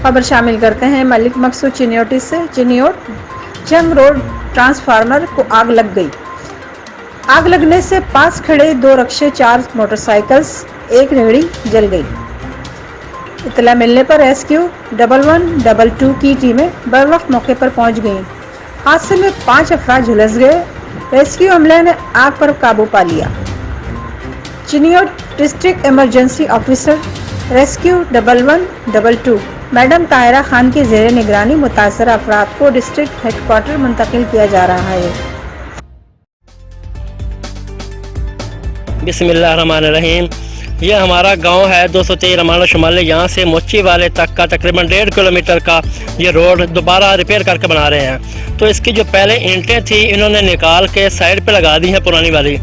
खबर शामिल करते हैं मलिक मकसूद चिन्योटी से। चिन्योट जंग रोड ट्रांसफार्मर को आग लग गई। आग लगने से पास खड़े 2 रिक्शे, 4 मोटरसाइकिल्स, 1 रेहड़ी जल गई। इतला मिलने पर रेस्क्यू 1112 की टीमें बर वक्त मौके पर पहुंच गईं। हादसे में 5 अफराद झुलस गए। रेस्क्यू अमले ने आग पर काबू पा लिया। Chiniot district emergency officer rescue 1112 madam Tahira Khan की ज़ेरे निगरानी मुतासरा अफराद को डिस्ट्रिक्ट हेडक्वार्टर मुंतकिल किया जा रहा है। बिस्मिल्लाहिर्रहमानिर्रहीम। ये हमारा गांव है 223 रमाना शुमाली। यहाँ से मोची वाले तक का तकरीबन 1.5 किलोमीटर का ये रोड दोबारा रिपेयर करके बना रहे हैं। तो इसकी जो पहले ईंटें थी इन्होंने निकाल के साइड पे लगा दी हैं पुरानी वाली।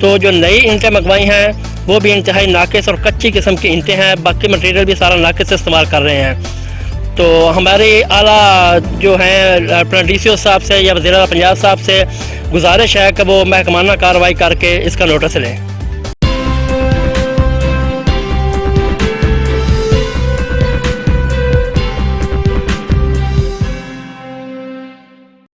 तो जो नई ईंटें मंगवाई हैं वो भी इंतहाई नाकिस और कच्ची किस्म की ईंटें हैं। बाकी मटेरियल भी सारा नाकिस से इस्तेमाल कर रहे हैं। तो हमारे आला जो हैं अपना DCO साहब से या वज़ीर-ए-आला पंजाब साहब से गुजारिश है कि वो महकमाना कार्रवाई करके इसका नोटिस लें।